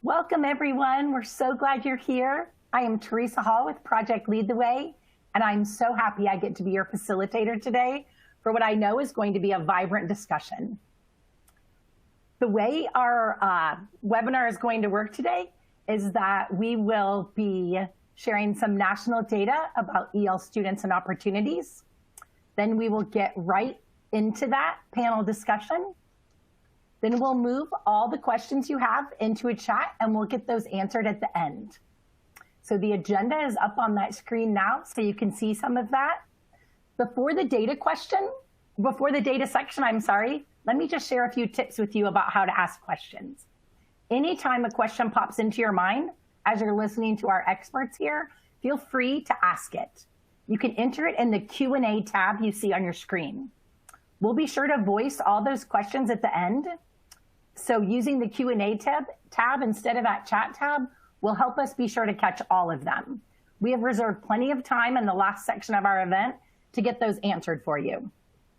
Welcome, everyone. We're so glad you're here. I am Teresa Hall with Project Lead the Way, and I'm so happy I get to be your facilitator today for what I know is going to be a vibrant discussion. The way our webinar is going to work today is that we will be sharing some national data about EL students and opportunities. Then we will get right into that panel discussion. Then we'll move all the questions you have into a chat and we'll get those answered at the end. So the agenda is up on that screen now so you can see some of that. Before the data section, let me just share a few tips with you about how to ask questions. Anytime a question pops into your mind as you're listening to our experts here, feel free to ask it. You can enter it in the Q&A tab you see on your screen. We'll be sure to voice all those questions at the end. So using the Q&A tab instead of that chat tab will help us be sure to catch all of them. We have reserved plenty of time in the last section of our event to get those answered for you.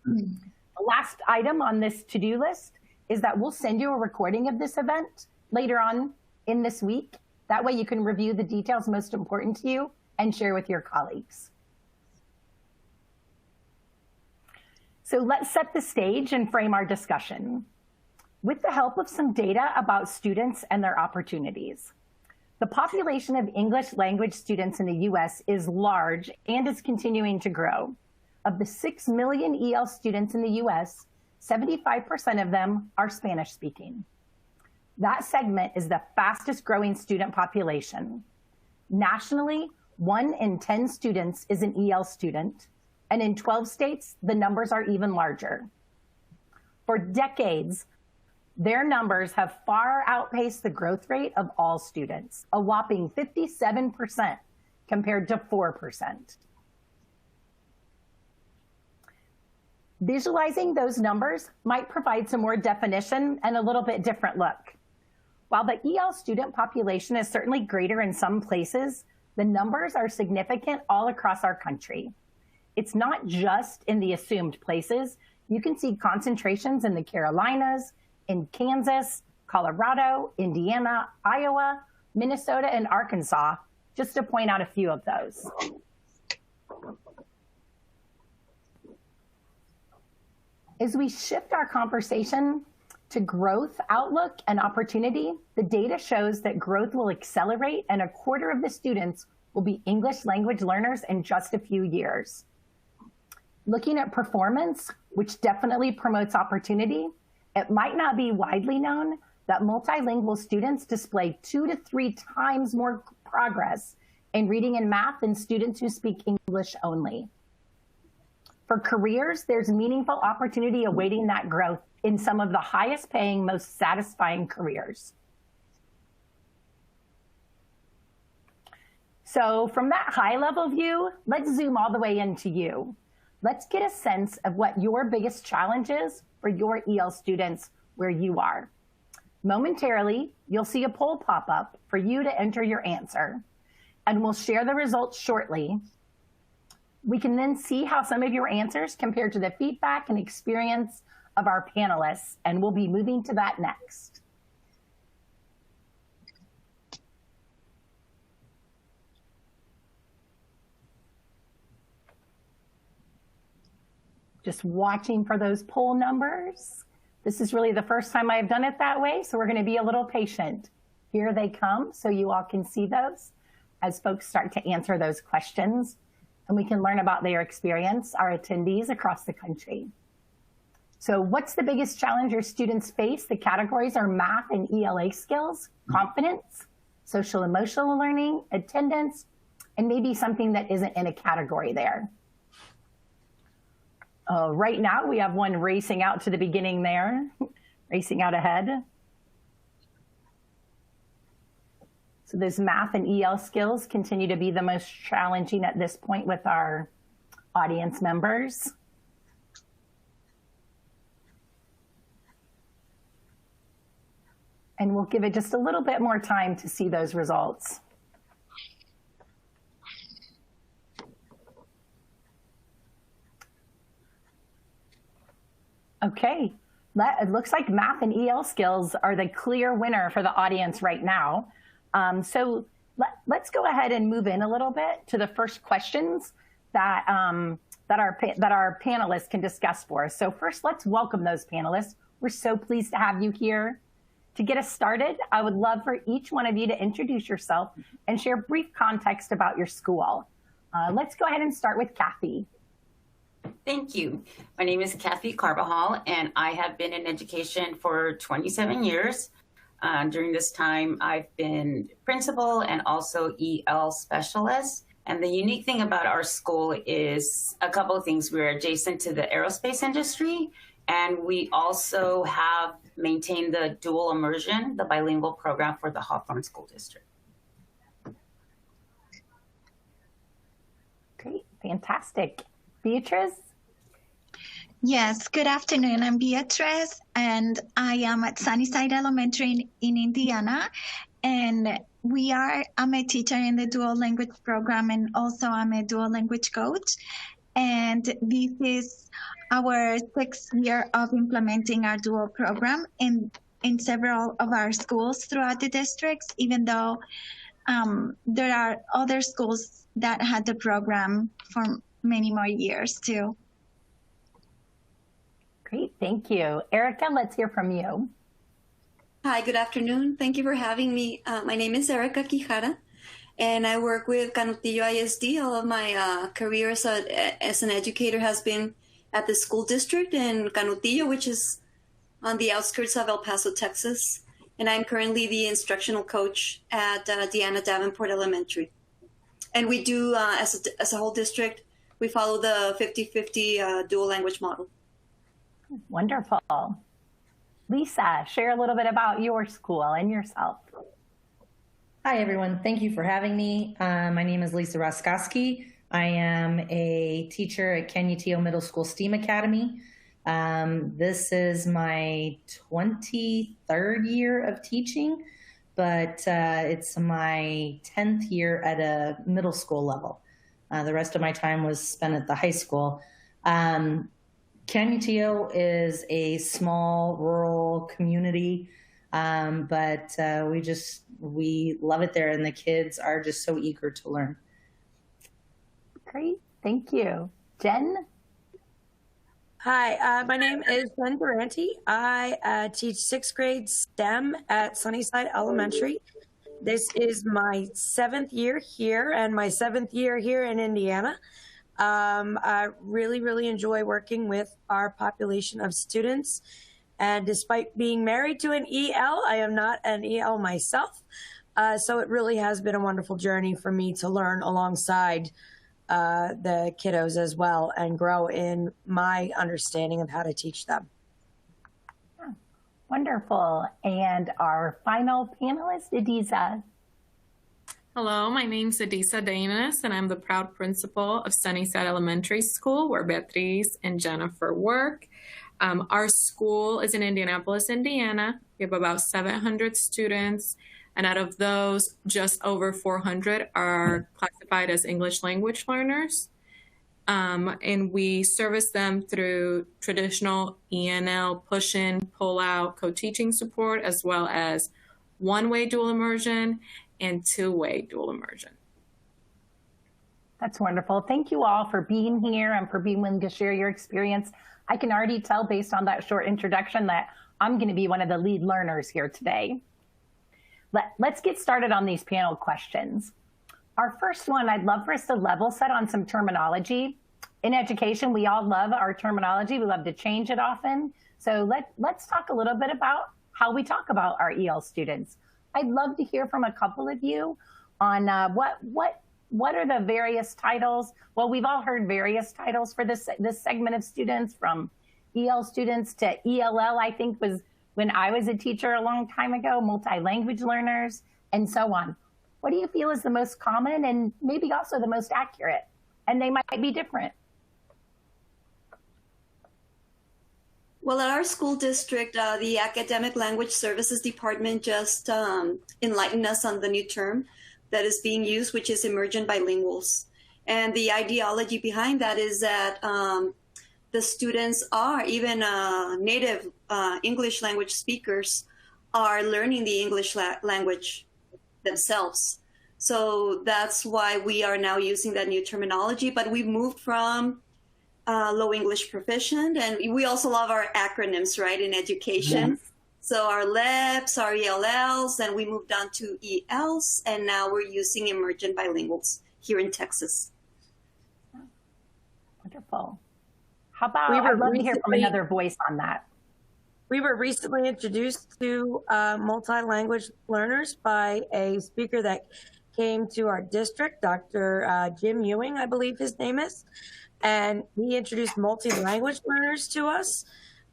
The last item on this to-do list is that we'll send you a recording of this event later on in this week. That way you can review the details most important to you and share with your colleagues. So let's set the stage and frame our discussion. With the help of some data about students and their opportunities. The population of English language students in the US is large and is continuing to grow. Of the 6 million EL students in the US, 75% of them are Spanish speaking. That segment is the fastest growing student population. Nationally, 1 in 10 students is an EL student, and in 12 states, the numbers are even larger. For decades, their numbers have far outpaced the growth rate of all students, a whopping 57% compared to 4%. Visualizing those numbers might provide some more definition and a little bit different look. While the EL student population is certainly greater in some places, the numbers are significant all across our country. It's not just in the assumed places. You can see concentrations in the Carolinas, in Kansas, Colorado, Indiana, Iowa, Minnesota, and Arkansas, just to point out a few of those. As we shift our conversation to growth, outlook, and opportunity, the data shows that growth will accelerate and 1/4 of the students will be English language learners in just a few years. Looking at performance, which definitely promotes opportunity, it might not be widely known that multilingual students display 2 to 3 times more progress in reading and math than students who speak English only. For careers, there's meaningful opportunity awaiting that growth in some of the highest paying, most satisfying careers. So from that high level view, let's zoom all the way into you. Let's get a sense of what your biggest challenge is for your EL students where you are. Momentarily, you'll see a poll pop up for you to enter your answer, and we'll share the results shortly. We can then see how some of your answers compare to the feedback and experience of our panelists, and we'll be moving to that next. Just watching for those poll numbers. This is really the first time I've done it that way, so we're going to be a little patient. Here they come, so you all can see those as folks start to answer those questions, and we can learn about their experience, our attendees across the country. So what's the biggest challenge your students face? The categories are math and ELA skills, confidence, social emotional learning, attendance, and maybe something that isn't in a category there. Right now, we have one racing out to the beginning there, racing out ahead. So those math and EL skills continue to be the most challenging at this point with our audience members. And we'll give it just a little bit more time to see those results. Okay, It looks like math and EL skills are the clear winner for the audience right now. So let's go ahead and move in a little bit to the first questions that, that our panelists can discuss for us. So first, let's welcome those panelists. We're so pleased to have you here. To get us started, I would love for each one of you to introduce yourself and share brief context about your school. Let's go ahead and start with Kathy. Thank you. My name is Kathy Carbajal, and I have been in education for 27 years. During this time, I've been principal and also EL specialist. And the unique thing about our school is a couple of things. We're adjacent to the aerospace industry, and we also have maintained the dual immersion, the bilingual program for the Hawthorne School District. Great, fantastic. Beatrice? Yes, good afternoon. I'm Beatrice, and I am at Sunnyside Elementary in Indiana. And I'm a teacher in the dual language program, and also I'm a dual language coach. And this is our 6th year of implementing our dual program in several of our schools throughout the districts, even though there are other schools that had the program for many more years too. Great, thank you. Erica, let's hear from you. Hi, good afternoon. Thank you for having me. My name is Erica Quijada, and I work with 𝐭𝐡𝐢𝐬 ISD. All of my career as an educator has been at the school district in 𝐭𝐡𝐢𝐬, which is on the outskirts of El Paso, Texas. And I'm currently the instructional coach at Deanna Davenport Elementary. And we do, as a whole district, we follow the 50-50 dual language model. Wonderful. Lisa, share a little bit about your school and yourself. Hi, everyone. Thank you for having me. My name is Lisa Roskowski. I am a teacher at 𝐭𝐡𝐢𝐬 Middle School STEAM Academy. This is my 23rd year of teaching, but it's my 10th year at a middle school level. The rest of my time was spent at the high school. 𝐭𝐡𝐢𝐬 is a small rural community, but we love it there, and the kids are just so eager to learn. Great, thank you. Jen? Hi, my name is Jen Durante. I teach 6th grade STEM at Sunnyside Elementary. This is my 7th year here and my 7th year here in Indiana. I really enjoy working with our population of students. And despite being married to an EL, I am not an EL myself. So it really has been a wonderful journey for me to learn alongside the kiddos as well and grow in my understanding of how to teach them. Wonderful. And our final panelist, Adisa. Hello, my name's Adisa Danis, and I'm the proud principal of Sunnyside Elementary School, where Beatriz and Jennifer work. Our school is in Indianapolis, Indiana. We have about 700 students, and out of those, just over 400 are classified as English language learners. And we service them through traditional ENL, push-in, pull-out, co-teaching support, as well as one-way dual immersion and two-way dual immersion. That's wonderful. Thank you all for being here and for being willing to share your experience. I can already tell based on that short introduction that I'm going to be one of the lead learners here today. Let's get started on these panel questions. Our first one, I'd love for us to level set on some terminology. In education, we all love our terminology. We love to change it often. So let's talk a little bit about how we talk about our EL students. I'd love to hear from a couple of you on what are the various titles. Well, we've all heard various titles for this segment of students, from EL students to ELL, I think was when I was a teacher a long time ago, multi-language learners, and so on. What do you feel is the most common and maybe also the most accurate? And they might be different. Well, at our school district, the Academic Language Services Department just enlightened us on the new term that is being used, which is emergent bilinguals. And the ideology behind that is that the students are, even native English language speakers, are learning the English language themselves. So that's why we are now using that new terminology. But we moved from low English proficient, and we also love our acronyms, right, in education. Yes. So our LEPs, our ELLs, and we moved on to ELs, and now we're using emergent bilinguals here in Texas. Wonderful. How about, I'd love to hear from another voice on that. We were recently introduced to multi-language learners by a speaker that came to our district, Dr. 𝐲𝐿, I believe his name is. And he introduced multi-language learners to us.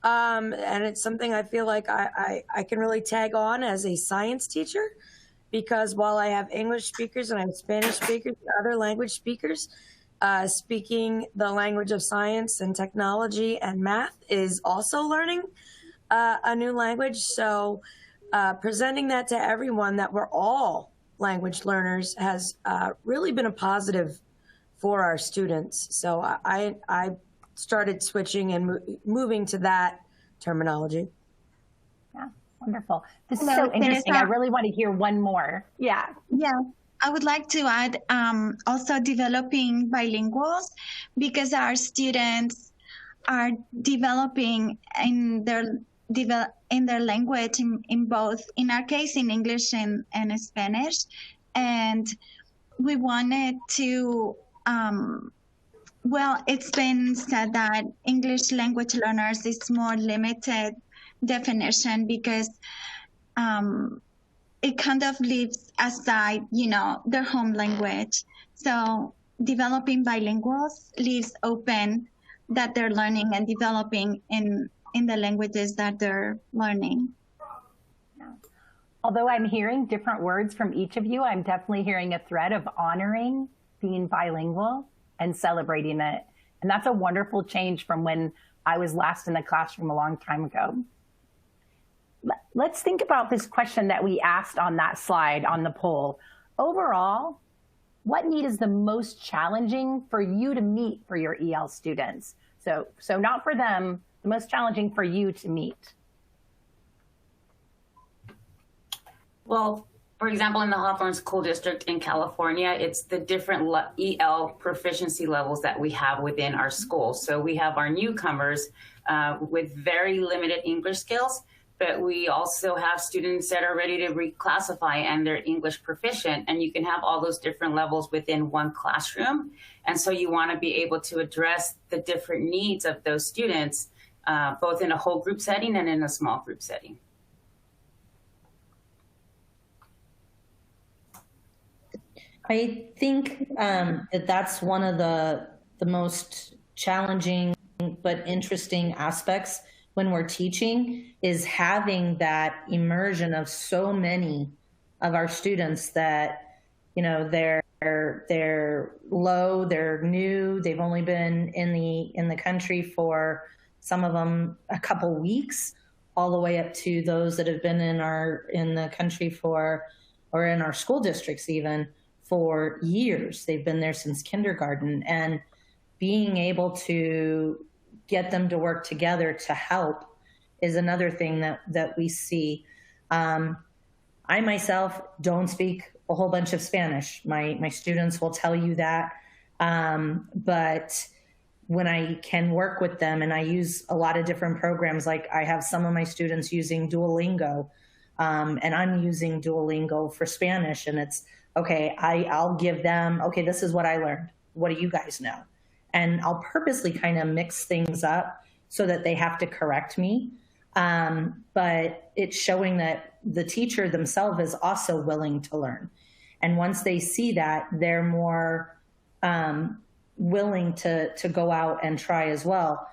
And it's something I feel like I can really tag on as a science teacher, because while I have English speakers and I have Spanish speakers and other language speakers, speaking the language of science and technology and math is also learning a new language. So presenting that to everyone, that we're all language learners, has really been a positive for our students. So I started switching and moving to that terminology. Yeah, wonderful. This is so interesting. I really want to hear one more. Yeah. Yeah. I would like to add also developing bilinguals, because our students are developing in their language in both, in our case, in English and Spanish. And we wanted to, well, it's been said that English language learners is more limited definition, because it kind of leaves aside, their home language. So developing bilinguals leaves open that they're learning and developing in the languages that they're learning. Although I'm hearing different words from each of you, I'm definitely hearing a thread of honoring being bilingual and celebrating it. And that's a wonderful change from when I was last in the classroom a long time ago. Let's think about this question that we asked on that slide on the poll. Overall, what need is the most challenging for you to meet for your EL students? So not for them, the most challenging for you to meet. Well, for example, in the Hawthorne School District in California, it's the different EL proficiency levels that we have within our school. So we have our newcomers with very limited English skills, but we also have students that are ready to reclassify and they're English proficient, and you can have all those different levels within one classroom. And so you want to be able to address the different needs of those students, both in a whole group setting and in a small group setting. I think that's one of the most challenging but interesting aspects when we're teaching, is having that immersion of so many of our students that, they're low, they're new, they've only been in the country for, some of them, a couple weeks, all the way up to those that have been in the country for, or in our school districts even, for years. They've been there since kindergarten, and being able to get them to work together to help is another thing that we see. I myself don't speak a whole bunch of Spanish. My students will tell you that. But when I can work with them, and I use a lot of different programs, like I have some of my students using Duolingo, and I'm using Duolingo for Spanish, and it's, okay, I'll give them, okay, this is what I learned. What do you guys know? And I'll purposely kind of mix things up so that they have to correct me. But it's showing that the teacher themselves is also willing to learn. And once they see that, they're more willing to go out and try as well.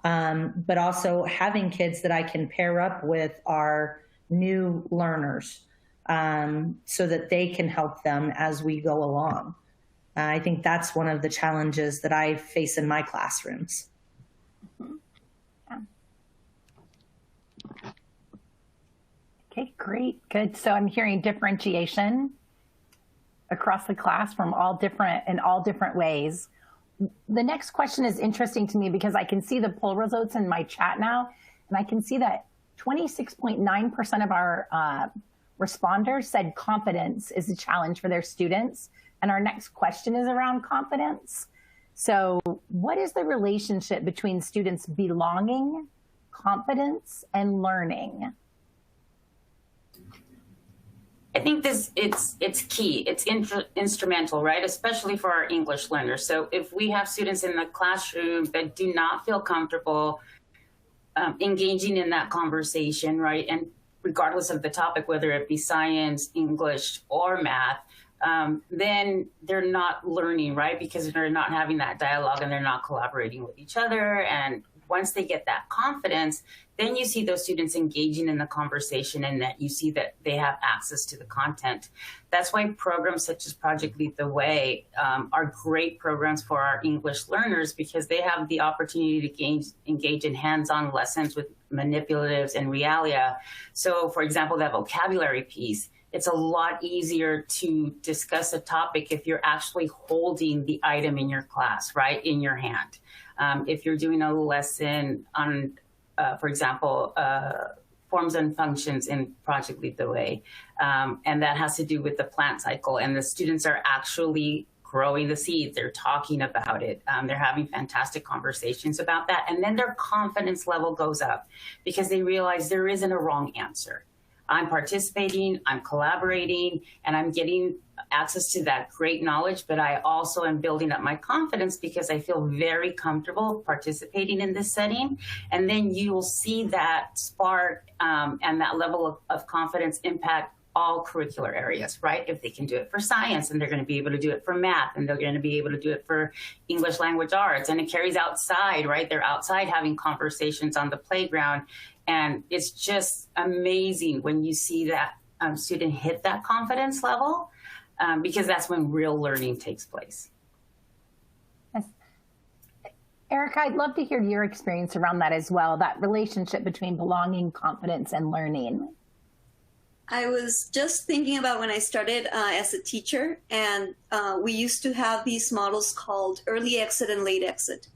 But also having kids that I can pair up with our new learners, so that they can help them as we go along. I think that's one of the challenges that I face in my classrooms. Yeah. Okay, great, good. So I'm hearing differentiation across the class from all different ways. The next question is interesting to me because I can see the poll results in my chat now, and I can see that 26.9% of our responders said confidence is a challenge for their students. And our next question is around confidence. So what is the relationship between students' belonging, confidence, and learning? I think it's key. It's instrumental, right? Especially for our English learners. So if we have students in the classroom that do not feel comfortable engaging in that conversation, right? And regardless of the topic, whether it be science, English, or math, then they're not learning, right? Because they're not having that dialogue and they're not collaborating with each other. And once they get that confidence, then you see those students engaging in the conversation and that you see that they have access to the content. That's why programs such as Project Lead the Way are great programs for our English learners, because they have the opportunity to engage in hands-on lessons with manipulatives and realia. So for example, that vocabulary piece, it's a lot easier to discuss a topic if you're actually holding the item in your class, right, in your hand. If you're doing a lesson on, for example, forms and functions in Project Lead the Way, and that has to do with the plant cycle, and the students are actually growing the seeds, they're talking about it, they're having fantastic conversations about that, and then their confidence level goes up because they realize there isn't a wrong answer. I'm participating, I'm collaborating, and I'm getting access to that great knowledge, but I also am building up my confidence because I feel very comfortable participating in this setting. And then you will see that spark and that level of confidence impact all curricular areas, right? If they can do it for science, and they're going to be able to do it for math, and they're going to be able to do it for English language arts, and it carries outside, right? They're outside having conversations on the playground. And it's just amazing when you see that student hit that confidence level, because that's when real learning takes place. Yes. Erica, I'd love to hear your experience around that as well, that relationship between belonging, confidence, and learning. I was just thinking about when I started as a teacher, and we used to have these models called early exit and late exit.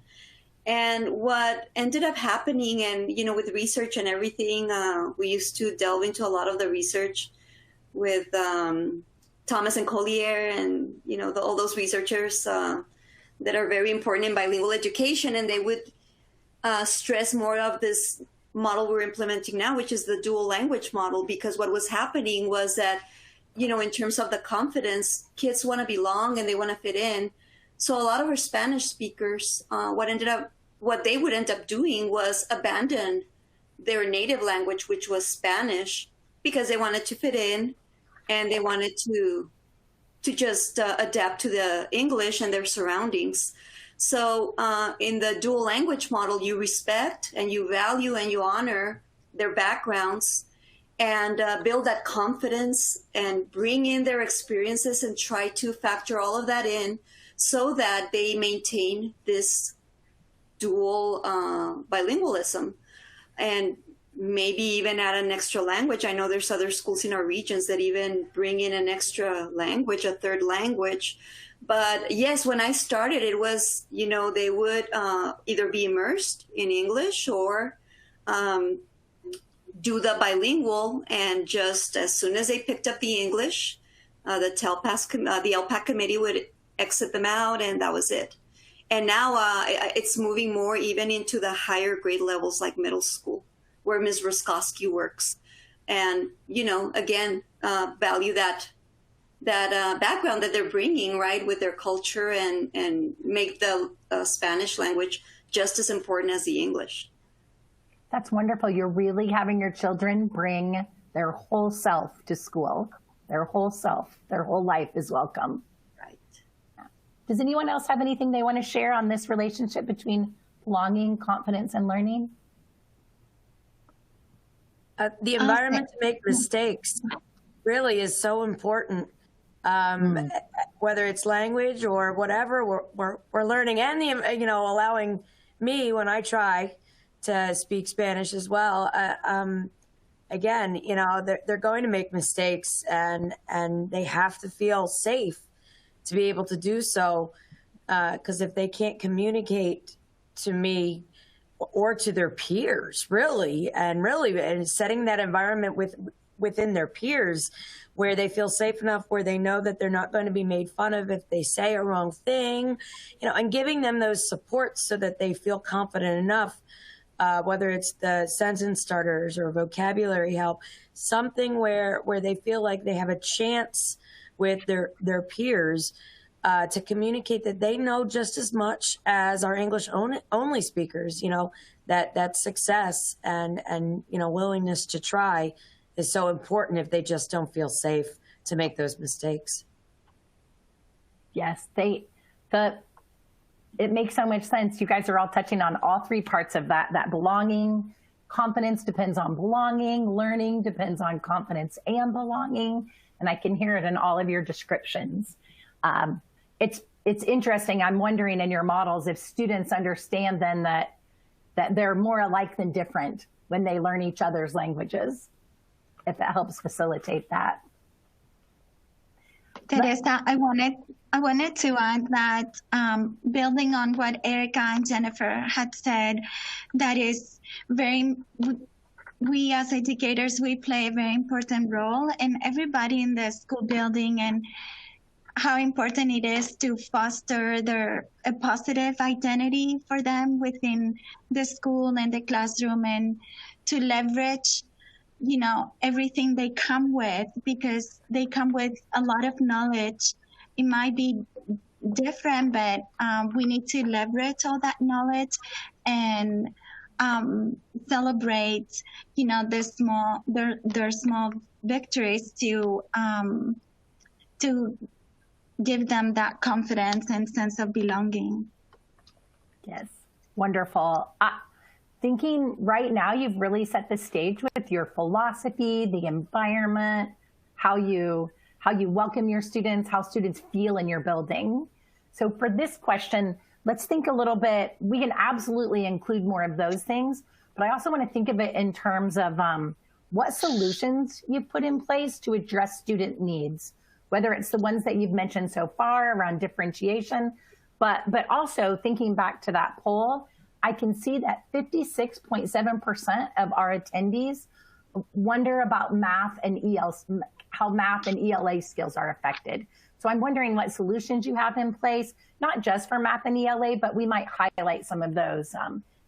And what ended up happening, and you know, with research and everything, we used to delve into a lot of the research with Thomas and Collier, and you know, all those researchers that are very important in bilingual education, and they would stress more of this model we're implementing now, which is the dual language model, because what was happening was that, you know, in terms of the confidence, kids want to belong and they want to fit in. So a lot of our Spanish speakers, what they would end up doing was abandon their native language, which was Spanish, because they wanted to fit in and they wanted to just adapt to the English and their surroundings. So in the dual language model, you respect and you value and you honor their backgrounds and build that confidence and bring in their experiences and try to factor all of that in so that they maintain this dual bilingualism, and maybe even add an extra language. I know there's other schools in our regions that even bring in an extra language, a third language. But yes, when I started, it was, you know, they would either be immersed in English or do the bilingual, and just as soon as they picked up the English, the LPAC committee would exit them out, and that was it. And now it's moving more even into the higher grade levels, like middle school, where Ms. Roskowski works. And, you know, again, value that background that they're bringing, right, with their culture, and make the Spanish language just as important as the English. That's wonderful. You're really having your children bring their whole self to school. Their whole self, their whole life is welcome. Right. Does anyone else have anything they want to share on this relationship between belonging, confidence, and learning? The environment to make mistakes really is so important. Whether it's language or whatever, we're learning, and you know, allowing me, when I try to speak Spanish as well, again, you know, they're going to make mistakes, and they have to feel safe to be able to do so. Because if they can't communicate to me or to their peers, and setting that environment within their peers where they feel safe enough, where they know that they're not going to be made fun of if they say a wrong thing, and giving them those supports so that they feel confident enough, whether it's the sentence starters or vocabulary help, something where they feel like they have a chance with their peers to communicate that they know just as much as our English only speakers, that success and willingness to try is so important if they just don't feel safe to make those mistakes. Yes, it makes so much sense. You guys are all touching on all three parts of that belonging. Confidence depends on belonging. Learning depends on confidence and belonging. And I can hear it in all of your descriptions. It's interesting. I'm wondering in your models if students understand then that they're more alike than different when they learn each other's languages, if that helps facilitate that. Teresa, I wanted to add that building on what Erica and Jennifer had said, that is we as educators, we play a very important role in everybody in the school building, and how important it is to foster a positive identity for them within the school and the classroom, and to leverage everything they come with, because they come with a lot of knowledge. It might be different, but we need to leverage all that knowledge and celebrate, their small victories to give them that confidence and sense of belonging. Yes, wonderful. Thinking right now, you've really set the stage with your philosophy, the environment, how you welcome your students, how students feel in your building. So for this question, let's think a little bit. We can absolutely include more of those things, but I also want to think of it in terms of what solutions you've put in place to address student needs, whether it's the ones that you've mentioned so far around differentiation, but also thinking back to that poll, I can see that 56.7% of our attendees wonder about math and how math and ELA skills are affected. So I'm wondering what solutions you have in place, not just for math and ELA, but we might highlight some of those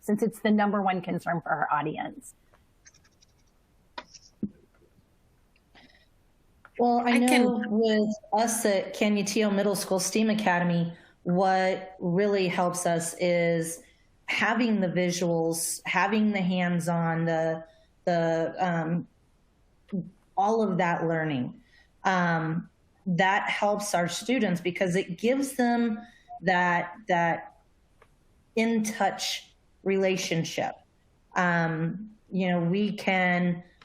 since it's the #1 concern for our audience. Well, I know with us at 𝐭𝐡𝐢 Middle School STEAM Academy, what really helps us is having the visuals, having the hands-on, all of that learning. That helps our students because it gives them that in-touch relationship.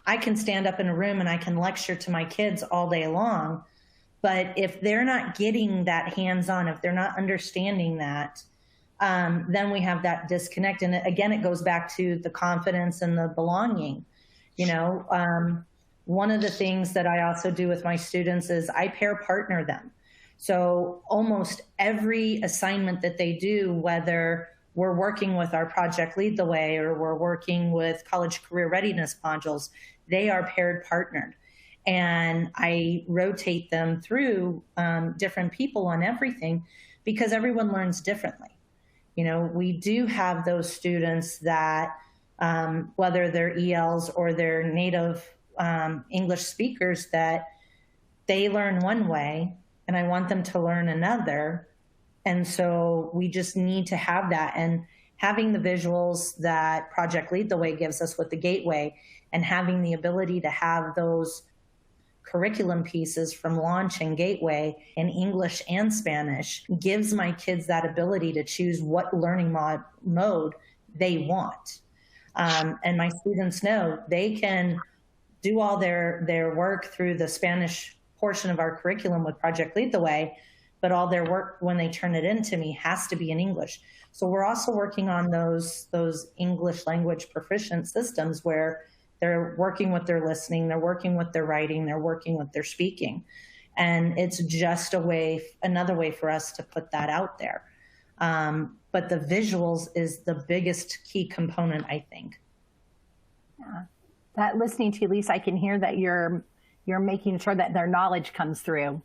I can stand up in a room and I can lecture to my kids all day long, but if they're not getting that hands-on, if they're not understanding that, then we have that disconnect. And again, it goes back to the confidence and the belonging. One of the things that I also do with my students is I pair partner them. So almost every assignment that they do, whether we're working with our Project Lead the Way or we're working with college career readiness modules, they are paired partnered. And I rotate them through different people on everything because everyone learns differently. We do have those students that, whether they're ELs or they're native English speakers, that they learn one way and I want them to learn another. And so we just need to have that, and having the visuals that Project Lead the Way gives us with the Gateway, and having the ability to have those curriculum pieces from Launch and Gateway in English and Spanish gives my kids that ability to choose what learning mode they want. And my students know they can do all their work through the Spanish portion of our curriculum with Project Lead the Way, but all their work when they turn it into me has to be in English. So we're also working on those English language proficient systems where they're working with their listening, they're working with their writing, they're working with their speaking. And it's just another way for us to put that out there. But the visuals is the biggest key component, I think. Yeah. That listening to you, Lisa, I can hear that you're making sure that their knowledge comes through,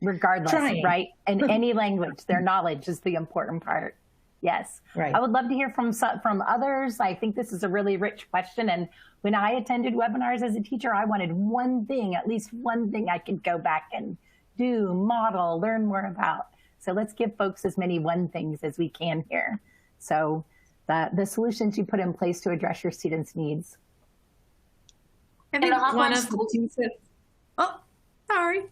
regardless, right? In any language, their knowledge is the important part. Yes. Right. I would love to hear from others. I think this is a really rich question. And when I attended webinars as a teacher, I wanted one thing, at least one thing I could go back and do, model, learn more about. So let's give folks as many one things as we can here. So the solutions you put in place to address your students' needs. I think one of school team said, oh, sorry.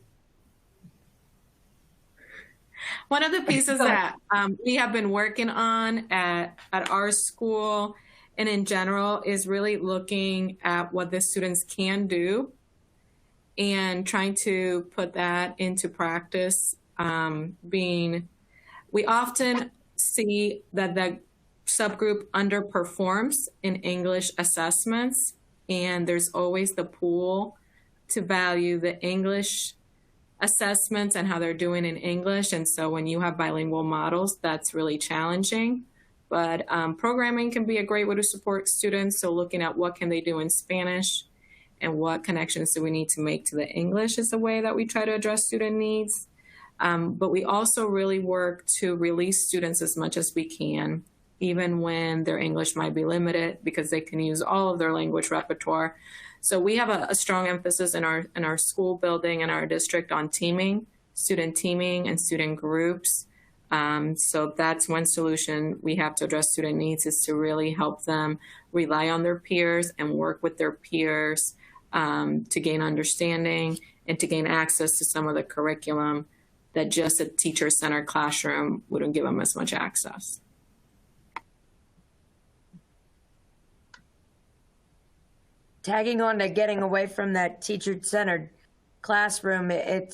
One of the pieces that we have been working on at our school and in general is really looking at what the students can do and trying to put that into practice. We often see that the subgroup underperforms in English assessments, and there's always the pool to value the English assessments and how they're doing in English. And so when you have bilingual models, that's really challenging. But programming can be a great way to support students. So looking at what can they do in Spanish and what connections do we need to make to the English is a way that we try to address student needs. But we also really work to release students as much as we can, even when their English might be limited, because they can use all of their language repertoire. So we have a strong emphasis in our school building and our district on teaming, student teaming and student groups. So that's one solution we have to address student needs, is to really help them rely on their peers and work with their peers to gain understanding and to gain access to some of the curriculum that just a teacher-centered classroom wouldn't give them as much access. Tagging on to getting away from that teacher-centered classroom, I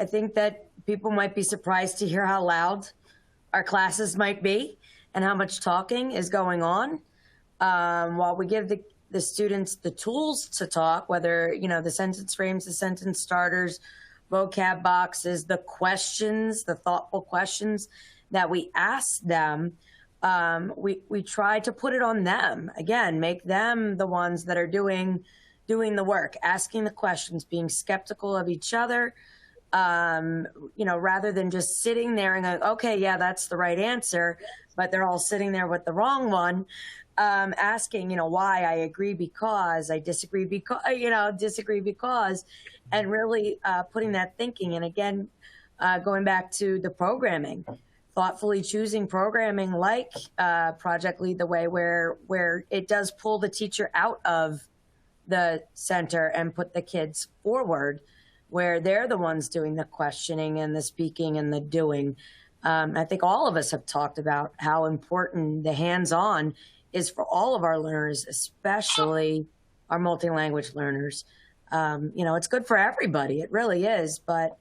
think that people might be surprised to hear how loud our classes might be and how much talking is going on. While we give the students the tools to talk, whether, the sentence frames, the sentence starters, vocab boxes, the questions, the thoughtful questions that we ask them, we try to put it on them. Again, make them the ones that are doing the work, asking the questions, being skeptical of each other, rather than just sitting there and going, okay, yeah, that's the right answer, but they're all sitting there with the wrong one, asking, why I agree because, I disagree because, and really putting that thinking. And again, going back to the programming, thoughtfully choosing programming like Project Lead the Way, where it does pull the teacher out of the center and put the kids forward, where they're the ones doing the questioning and the speaking and the doing. I think all of us have talked about how important the hands-on is for all of our learners, especially our multi-language learners. It's good for everybody, it really is, but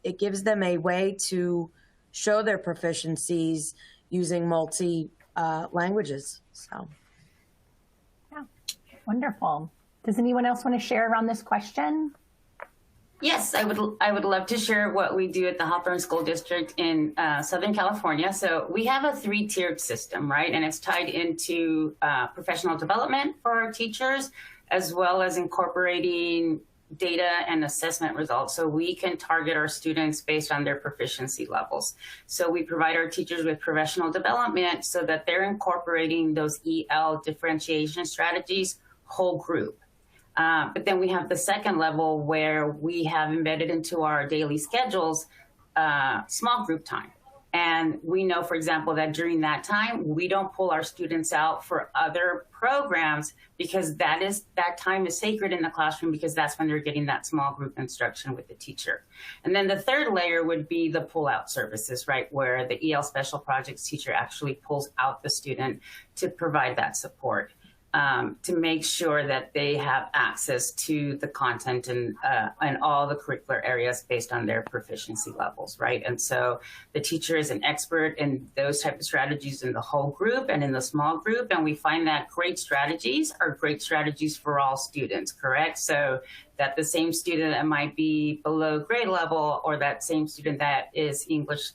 it gives them a way to show their proficiencies using multi-languages. So, yeah, wonderful. Does anyone else want to share around this question? Yes, I would love to share what we do at the Hawthorne School District in Southern California. So we have a 3-tiered system, right? And it's tied into professional development for our teachers, as well as incorporating data and assessment results, so we can target our students based on their proficiency levels. So we provide our teachers with professional development so that they're incorporating those EL differentiation strategies whole group. But then we have the second level where we have embedded into our daily schedules small group time. And we know, for example, that during that time, we don't pull our students out for other programs, because that time is sacred in the classroom, because that's when they're getting that small group instruction with the teacher. And then the third layer would be the pull-out services, right, where the EL special projects teacher actually pulls out the student to provide that support. To make sure that they have access to the content and all the curricular areas based on their proficiency levels, right? And so the teacher is an expert in those type of strategies in the whole group and in the small group, and we find that great strategies are great strategies for all students, correct? So that the same student that might be below grade level, or that same student that is English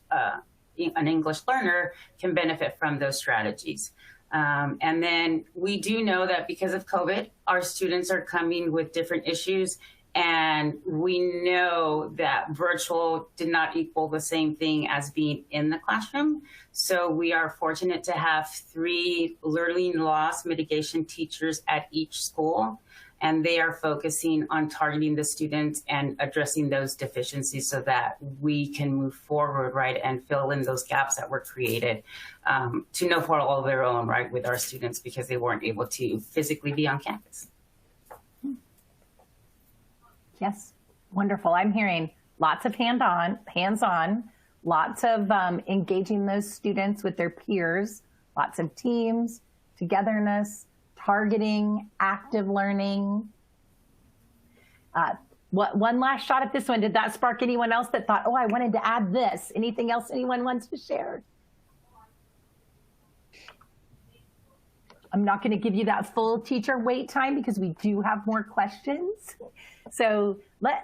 an English learner can benefit from those strategies. And then we do know that because of COVID, our students are coming with different issues. And we know that virtual did not equal the same thing as being in the classroom. So we are fortunate to have 3 learning loss mitigation teachers at each school. And they are focusing on targeting the students and addressing those deficiencies so that we can move forward, right, and fill in those gaps that were created to no fault of their own, right, with our students because they weren't able to physically be on campus. Yes, wonderful. I'm hearing lots of hands-on, lots of engaging those students with their peers, lots of teams, togetherness, targeting, active learning. One last shot at this one. Did that spark anyone else that thought, oh, I wanted to add this? Anything else anyone wants to share? I'm not going to give you that full teacher wait time because we do have more questions. So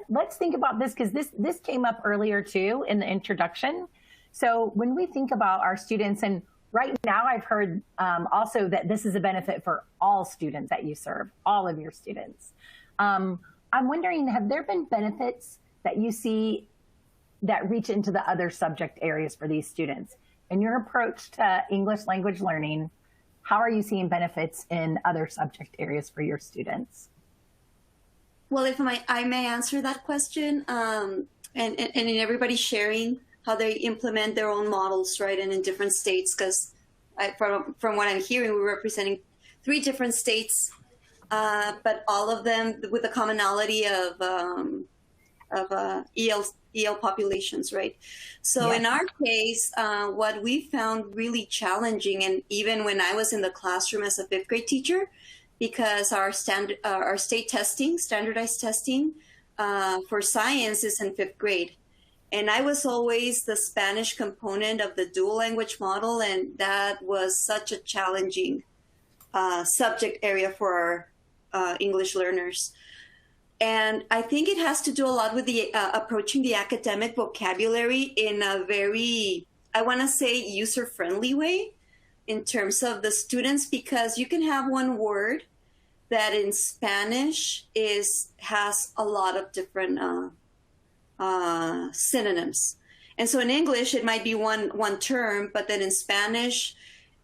let's think about this because this came up earlier too in the introduction. So when we think about our students, and right now I've heard also that this is a benefit for all students that you serve, all of your students. I'm wondering, have there been benefits that you see that reach into the other subject areas for these students? In your approach to English language learning, how are you seeing benefits in other subject areas for your students? Well, if I may answer that question, and in everybody sharing how they implement their own models, right, and in different states, because from what I'm hearing, we're representing 3 different states, but all of them with the commonality of EL populations, right? So in our case, what we found really challenging, and even when I was in the classroom as a 5th grade teacher, because our state testing, standardized testing for science is in 5th grade. And I was always the Spanish component of the dual language model, and that was such a challenging subject area for our English learners. And I think it has to do a lot with the approaching the academic vocabulary in a very, I want to say, user-friendly way in terms of the students, because you can have one word that in Spanish has a lot of different synonyms. And so in English, it might be one term, but then in Spanish,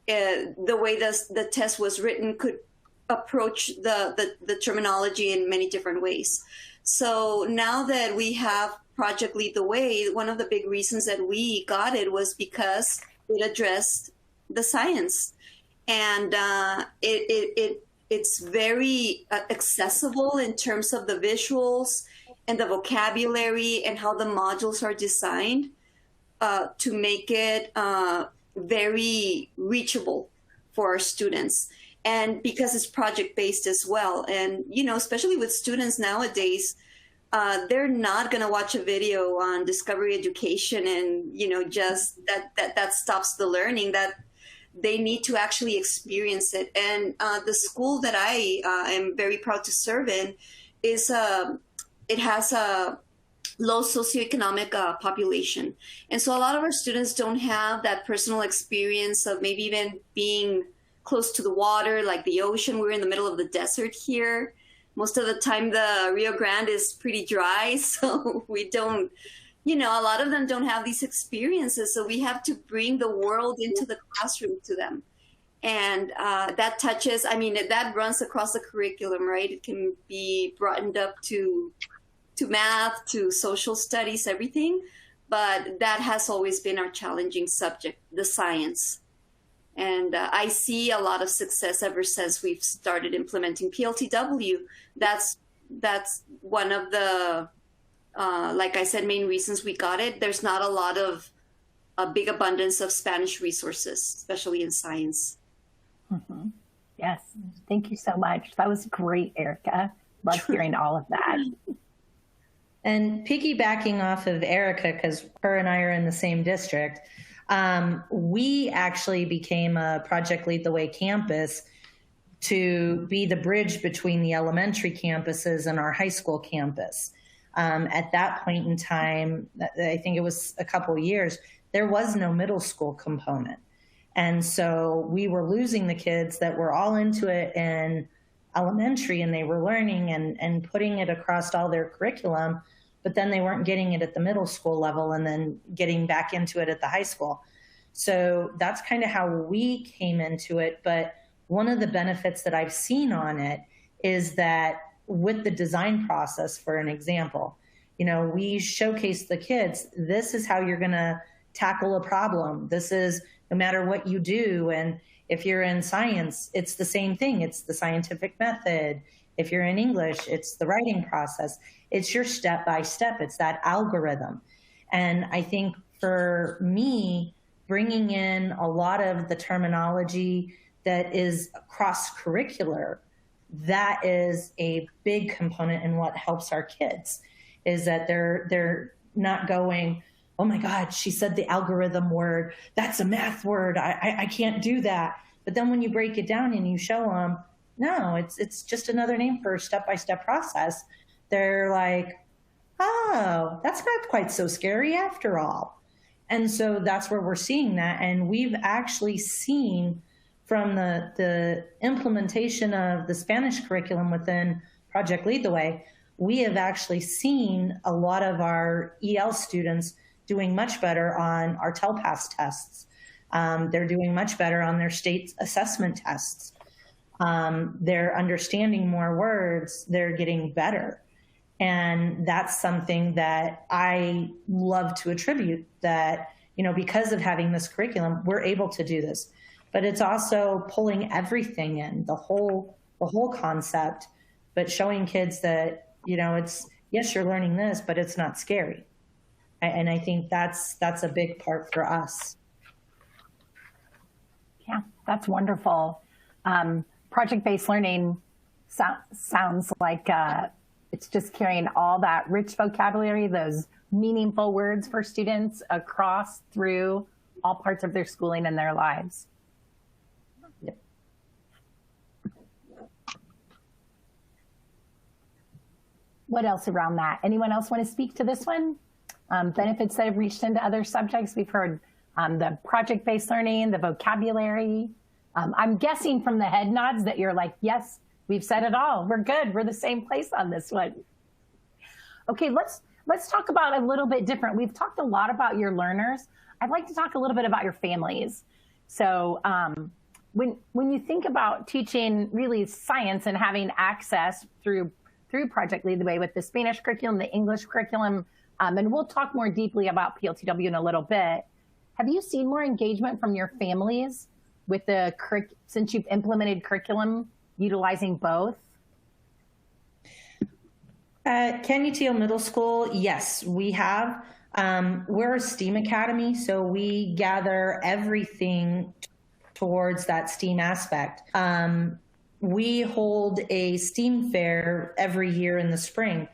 the way the test was written could approach the terminology in many different ways. So now that we have Project Lead the Way, one of the big reasons that we got it was because it addressed the science. And it's very accessible in terms of the visuals and the vocabulary and how the modules are designed to make it very reachable for our students. And because it's project-based as well. And, you know, especially with students nowadays, they're not going to watch a video on Discovery Education and, you know, just that stops the learning. That they need to actually experience it. And the school that I am very proud to serve in is it has a low socioeconomic population. And so a lot of our students don't have that personal experience of maybe even being close to the water, like the ocean. We're in the middle of the desert here. Most of the time, the Rio Grande is pretty dry. So we don't, you know, a lot of them don't have these experiences. So we have to bring the world into the classroom to them. And that touches, I mean, that runs across the curriculum, right? It can be broadened up to math, to social studies, everything. But that has always been our challenging subject, the science. And I see a lot of success ever since we've started implementing PLTW. That's one of the, like I said, main reasons we got it. There's not a lot of a big abundance of Spanish resources, especially in science. Mm-hmm. Yes, thank you so much. That was great, Erica. Love hearing all of that. And piggybacking off of Erica, because her and I are in the same district, we actually became a Project Lead the Way campus to be the bridge between the elementary campuses and our high school campus. At that point in time, I think it was a couple of years, there was no middle school component. And so we were losing the kids that were all into it in elementary, and they were learning and putting it across all their curriculum, but then they weren't getting it at the middle school level and then getting back into it at the high school. So that's kind of how we came into it. But one of the benefits that I've seen on it is that with the design process, for an example, we showcase the kids, this is how you're going to tackle a problem. This is no matter what you do. And if you're in science, it's the same thing. It's the scientific method. If you're in English, it's the writing process. It's your step by step. It's that algorithm. And I think for me, bringing in a lot of the terminology that is cross-curricular, that is a big component in what helps our kids, is that they're not going, oh my God, she said the algorithm word, that's a math word, I can't do that. But then when you break it down and you show them, no, it's just another name for a step-by-step process, they're like, oh, that's not quite so scary after all. And so that's where we're seeing that. And we've actually seen from the implementation of the Spanish curriculum within Project Lead the Way, we have actually seen a lot of our EL students doing much better on our TELPAS tests. They're doing much better on their state assessment tests. They're understanding more words. They're getting better. And that's something that I love to attribute, that, because of having this curriculum, we're able to do this. But it's also pulling everything in, the whole concept, but showing kids that, it's, yes, you're learning this, but it's not scary. And I think that's a big part for us. Yeah, that's wonderful. Project-based learning sounds like it's just carrying all that rich vocabulary, those meaningful words for students across through all parts of their schooling and their lives. Yep. What else around that? Anyone else want to speak to this one? Benefits that have reached into other subjects. We've heard the project-based learning, the vocabulary. I'm guessing from the head nods that you're like, yes, we've said it all. We're good. We're the same place on this one. Okay, let's talk about a little bit different. We've talked a lot about your learners. I'd like to talk a little bit about your families. So when you think about teaching really science and having access through Project Lead the Way with the Spanish curriculum, the English curriculum, and we'll talk more deeply about PLTW in a little bit. Have you seen more engagement from your families with since you've implemented curriculum utilizing both? At 𝐭𝐡𝐢 Middle School, yes, we have. We're a STEAM academy, so we gather everything towards that STEAM aspect. We hold a STEAM fair every year in the spring.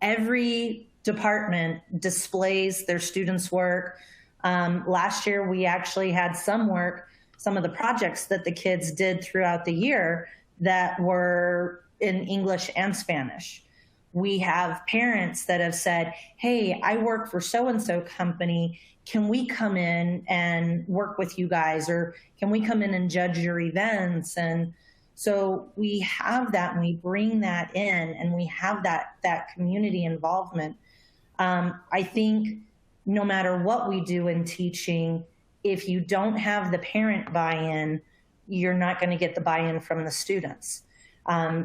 Every department displays their students' work. Last year, we actually had some of the projects that the kids did throughout the year that were in English and Spanish. We have parents that have said, hey, I work for so-and-so company. Can we come in and work with you guys? Or can we come in and judge your events? And so we have that, and we bring that in, and we have that community involvement. I think no matter what we do in teaching, if you don't have the parent buy-in, you're not going to get the buy-in from the students.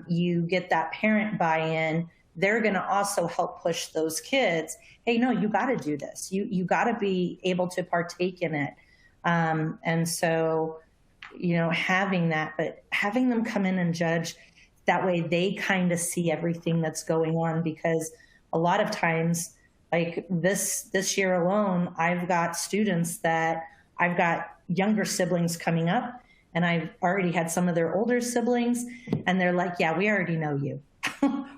You get that parent buy-in, they're going to also help push those kids. Hey, no, you got to do this. You got to be able to partake in it. And so, having that, but having them come in and judge, that way they kind of see everything that's going on, because a lot of times, like this year alone, I've got students that I've got younger siblings coming up, and I've already had some of their older siblings, and they're like, yeah, we already know you.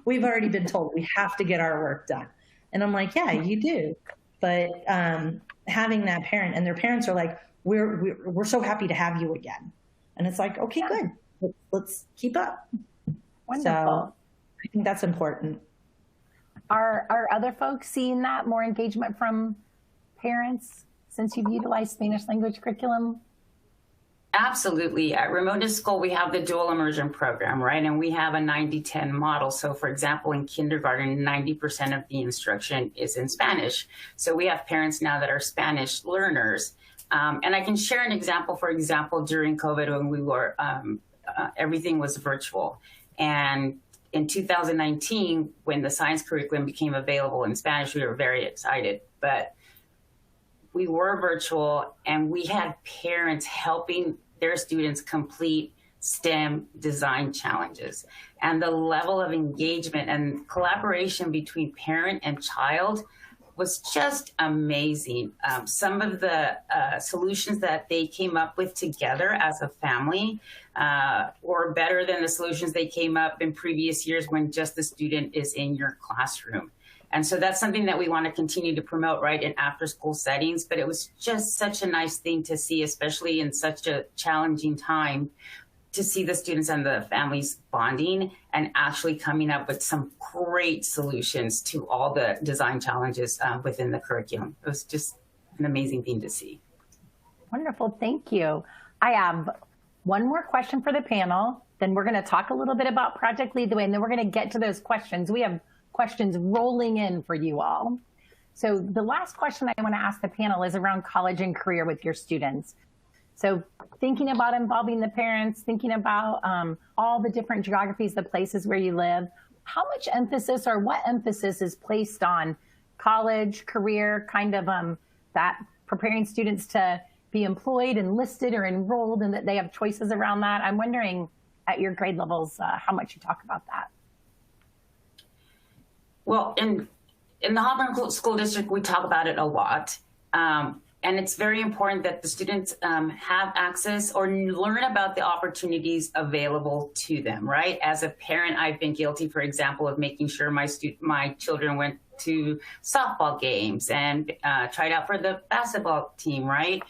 We've already been told we have to get our work done. And I'm like, yeah, you do. But having that parent, and their parents are like, we're so happy to have you again. And it's like, okay, good. Let's keep up. Wonderful. So I think that's important. Are other folks seeing that more engagement from parents since you've utilized Spanish language curriculum? Absolutely. At Ramona School, we have the dual immersion program, right? And we have a 90-10 model. So for example, in kindergarten, 90% of the instruction is in Spanish. So we have parents now that are Spanish learners. And I can share an example, for example, during COVID when we were, everything was virtual. And in 2019, when the science curriculum became available in Spanish, we were very excited. But we were virtual, and we had parents helping their students complete STEM design challenges. And the level of engagement and collaboration between parent and child was just amazing. Some of the solutions that they came up with together as a family were better than the solutions they came up in previous years when just the student is in your classroom. And so that's something that we want to continue to promote, right, in after-school settings. But it was just such a nice thing to see, especially in such a challenging time, to see the students and the families bonding and actually coming up with some great solutions to all the design challenges within the curriculum. It was just an amazing thing to see. Wonderful, thank you. I have one more question for the panel, then we're gonna talk a little bit about Project Lead the Way, and then we're gonna get to those questions. We have questions rolling in for you all. So the last question I want to ask the panel is around college and career with your students. So thinking about involving the parents, thinking about all the different geographies, the places where you live, how much emphasis or what emphasis is placed on college, career, kind of that preparing students to be employed, enlisted, or enrolled, and that they have choices around that? I'm wondering at your grade levels how much you talk about that. Well, in the Auburn School District, we talk about it a lot. And it's very important that the students have access or learn about the opportunities available to them, right? As a parent, I've been guilty, for example, of making sure my children went to softball games and tried out for the basketball team, right?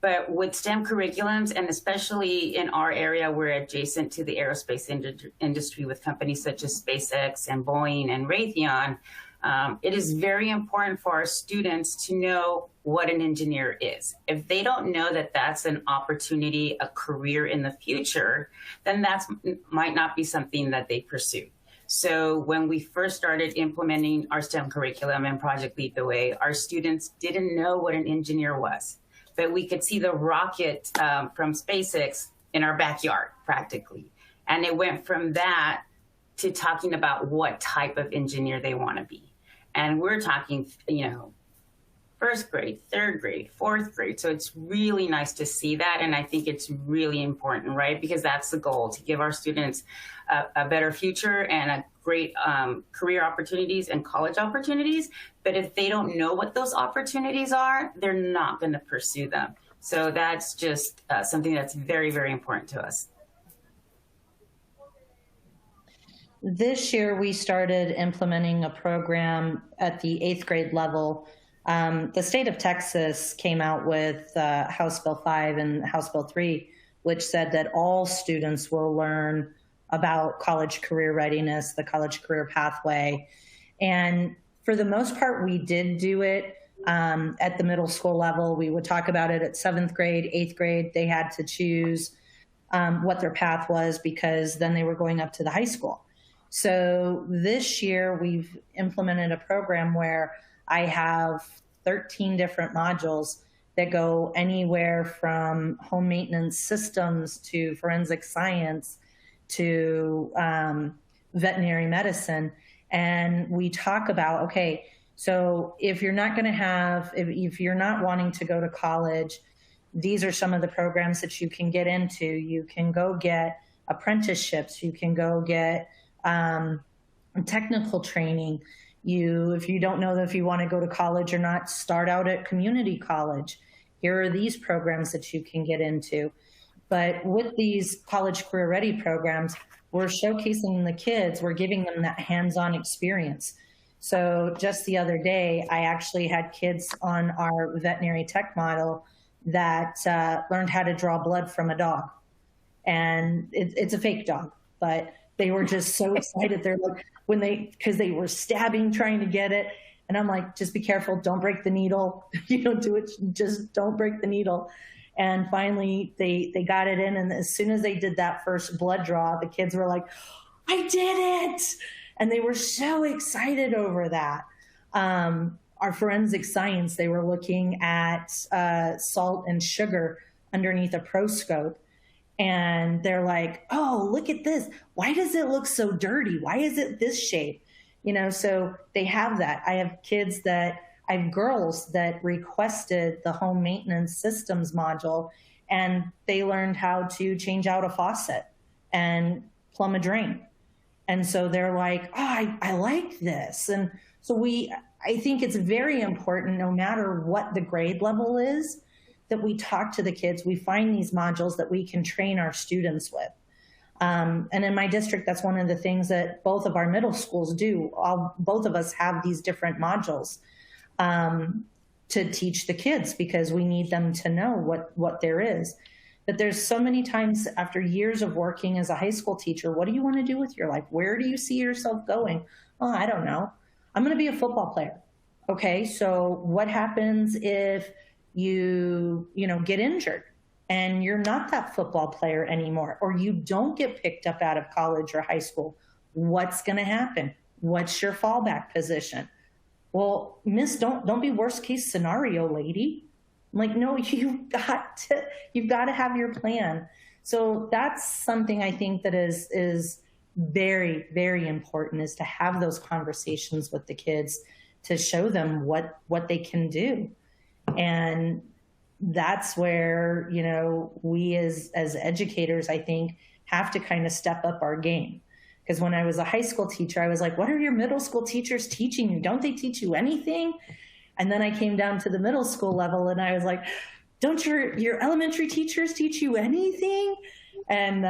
But with STEM curriculums, and especially in our area, we're adjacent to the aerospace industry with companies such as SpaceX and Boeing and Raytheon. It is very important for our students to know what an engineer is. If they don't know that that's an opportunity, a career in the future, then that might not be something that they pursue. So when we first started implementing our STEM curriculum and Project Lead the Way, our students didn't know what an engineer was. But we could see the rocket from SpaceX in our backyard, practically. And it went from that to talking about what type of engineer they want to be. And we're talking, you know, first grade, third grade, fourth grade. So it's really nice to see that. And I think it's really important, right? Because that's the goal, to give our students a better future and a great career opportunities and college opportunities. But if they don't know what those opportunities are, they're not going to pursue them. So that's just something that's very, very important to us. This year, we started implementing a program at the 8th grade level. The state of Texas came out with House Bill 5 and House Bill 3, which said that all students will learn about college career readiness, the college career pathway. And for the most part, we did do it at the middle school level. We would talk about it at 7th grade, 8th grade. They had to choose what their path was, because then they were going up to the high school. So this year, we've implemented a program where I have 13 different modules that go anywhere from home maintenance systems to forensic science to veterinary medicine. And we talk about, okay, so if you're not going to have, if you're not wanting to go to college, these are some of the programs that you can get into. You can go get apprenticeships. You can go get technical training. If you don't know if you want to go to college or not, start out at community college. Here are these programs that you can get into. But with these college career ready programs, we're showcasing the kids, we're giving them that hands-on experience. So just the other day, I actually had kids on our veterinary tech model that learned how to draw blood from a dog. And it's a fake dog, but they were just so excited. They're like, because they were stabbing, trying to get it. And I'm like, just be careful. Don't break the needle. Do it. Just don't break the needle. And finally they got it in. And as soon as they did that first blood draw, the kids were like, I did it. And they were so excited over that. Our forensic science, they were looking at salt and sugar underneath a proscope. And they're like, oh, look at this. Why does it look so dirty? Why is it this shape? So they have that. I have girls that requested the home maintenance systems module, and they learned how to change out a faucet and plumb a drain. And so they're like, oh, I like this. And so I think it's very important, no matter what the grade level is, that we talk to the kids. We find these modules that we can train our students with. And in my district, that's one of the things that both of our middle schools do. Both of us have these different modules to teach the kids, because we need them to know what there is. But there's so many times after years of working as a high school teacher, what do you want to do with your life? Where do you see yourself going? Oh, I don't know. I'm going to be a football player. Okay, so what happens if you get injured and you're not that football player anymore, or you don't get picked up out of college or high school? What's going to happen? What's your fallback position? Well, miss, don't be worst case scenario, lady. I'm like, no, you've got to have your plan. So that's something I think that is very, very important, is to have those conversations with the kids to show them what they can do. And that's where, we as educators, I think, have to kind of step up our game. Because when I was a high school teacher, I was like, what are your middle school teachers teaching you? Don't they teach you anything? And then I came down to the middle school level and I was like, don't your elementary teachers teach you anything? And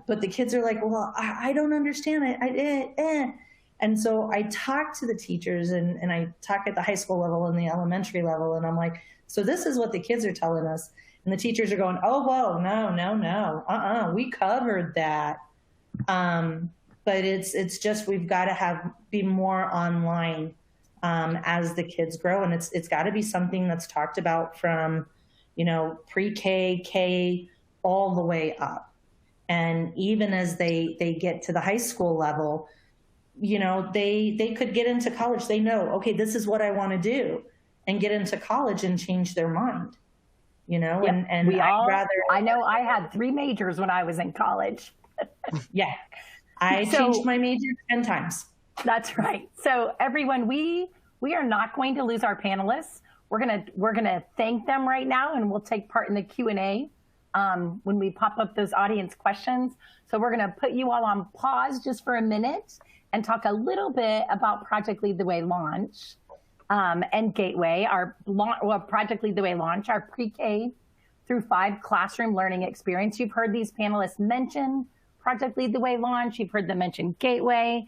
but the kids are like, well, I don't understand. And so I talk to the teachers and I talk at the high school level and the elementary level. And I'm like, so this is what the kids are telling us. And the teachers are going, oh, whoa, no. We covered that. But it's just, we've got to be more online as the kids grow. And it's got to be something that's talked about from, pre-K, K, all the way up. And even as they get to the high school level, they could get into college. They know, okay, this is what I want to do, and get into college and change their mind, yep. and I know I had 3 majors when I was in college. Yeah. I changed my major 10 times. That's right. So everyone, we are not going to lose our panelists. We're gonna thank them right now, and we'll take part in the Q&A when we pop up those audience questions. So we're gonna put you all on pause just for a minute and talk a little bit about Project Lead the Way launch and Gateway. Project Lead the Way launch, our pre-K through 5 classroom learning experience. You've heard these panelists mention Project Lead the Way launch. You've heard them mention Gateway.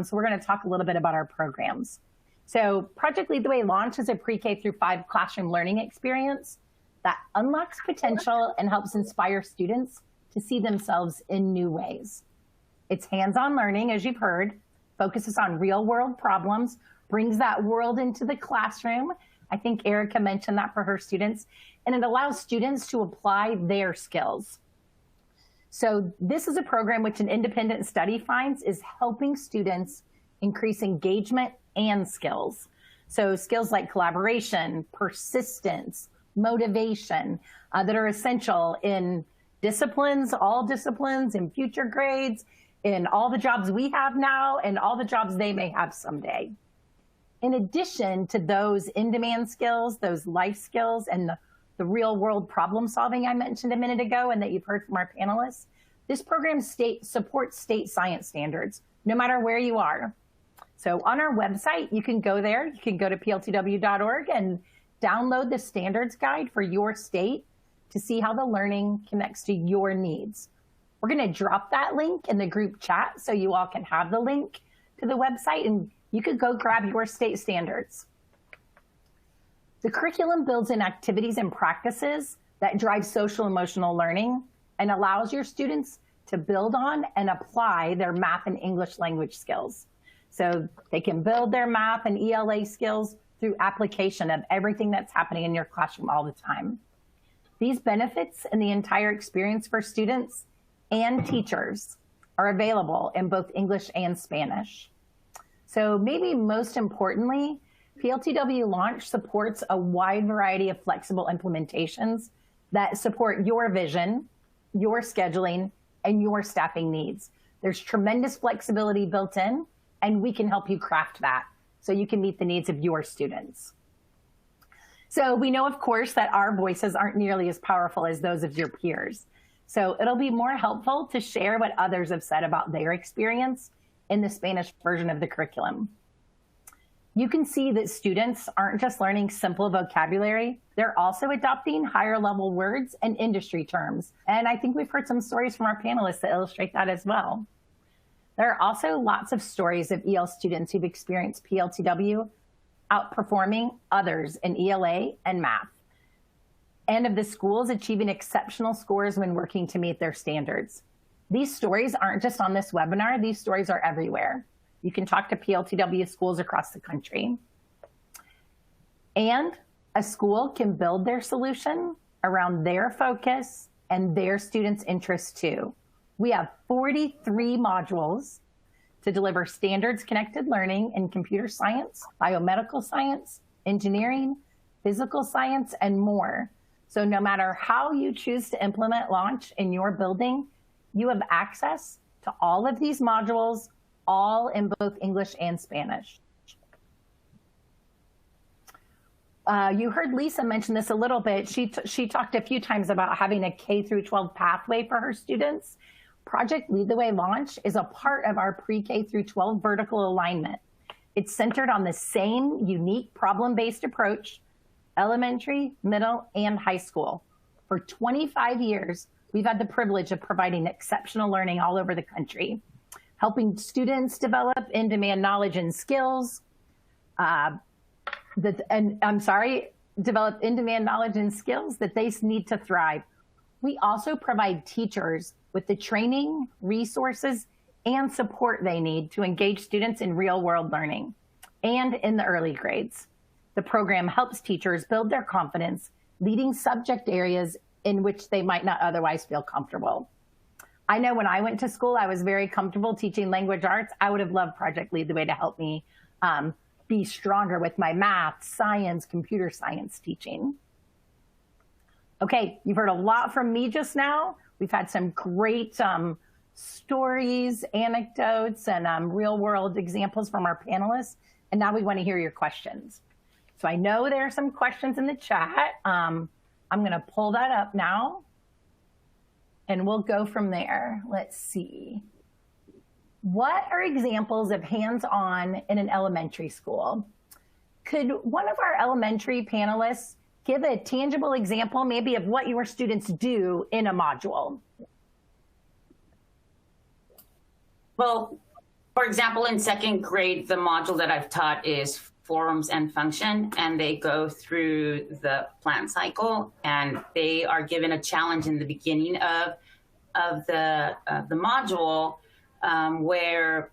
So we're going to talk a little bit about our programs. So Project Lead the Way launch is a pre-K through 5 classroom learning experience that unlocks potential and helps inspire students to see themselves in new ways. It's hands-on learning, as you've heard, focuses on real-world problems, brings that world into the classroom. I think Erica mentioned that for her students, and it allows students to apply their skills. So this is a program which an independent study finds is helping students increase engagement and skills. So skills like collaboration, persistence, motivation, that are essential in disciplines, all disciplines, in future grades, in all the jobs we have now, and all the jobs they may have someday. In addition to those in-demand skills, those life skills, and the real-world problem solving I mentioned a minute ago and that you've heard from our panelists, this program supports state science standards, no matter where you are. So on our website, you can go there. You can go to pltw.org and download the standards guide for your state to see how the learning connects to your needs. We're going to drop that link in the group chat so you all can have the link to the website and you could go grab your state standards. The curriculum builds in activities and practices that drive social emotional learning and allows your students to build on and apply their math and English language skills. So they can build their math and ELA skills through application of everything that's happening in your classroom all the time. These benefits and the entire experience for students and teachers are available in both English and Spanish. So maybe most importantly, PLTW Launch supports a wide variety of flexible implementations that support your vision, your scheduling, and your staffing needs. There's tremendous flexibility built in, and we can help you craft that so you can meet the needs of your students. So we know, of course, that our voices aren't nearly as powerful as those of your peers. So it'll be more helpful to share what others have said about their experience in the Spanish version of the curriculum. You can see that students aren't just learning simple vocabulary, they're also adopting higher level words and industry terms. And I think we've heard some stories from our panelists that illustrate that as well. There are also lots of stories of EL students who've experienced PLTW outperforming others in ELA and math, and of the schools achieving exceptional scores when working to meet their standards. These stories aren't just on this webinar, these stories are everywhere. You can talk to PLTW schools across the country. And a school can build their solution around their focus and their students' interests too. We have 43 modules to deliver standards-connected learning in computer science, biomedical science, engineering, physical science, and more. So no matter how you choose to implement Launch in your building, you have access to all of these modules, all in both English and Spanish. You heard Lisa mention this a little bit. She talked a few times about having a K through 12 pathway for her students. Project Lead the Way Launch is a part of our pre-K through 12 vertical alignment. It's centered on the same unique problem-based approach, elementary, middle, and high school. For 25 years, we've had the privilege of providing exceptional learning all over the country, helping students develop in-demand knowledge and skills, develop in-demand knowledge and skills that they need to thrive. We also provide teachers with the training, resources, and support they need to engage students in real-world learning and in the early grades. The program helps teachers build their confidence, leading subject areas in which they might not otherwise feel comfortable. I know when I went to school, I was very comfortable teaching language arts. I would have loved Project Lead the Way to help me be stronger with my math, science, computer science teaching. Okay, you've heard a lot from me just now. We've had some great stories, anecdotes, and real-world examples from our panelists. And now we want to hear your questions. So I know there are some questions in the chat. I'm going to pull that up now, and we'll go from there. Let's see. What are examples of hands-on in an elementary school? Could one of our elementary panelists give a tangible example maybe of what your students do in a module? Well, for example, in second grade, the module that I've taught is forms and function, and they go through the plant cycle, and they are given a challenge in the beginning of the module where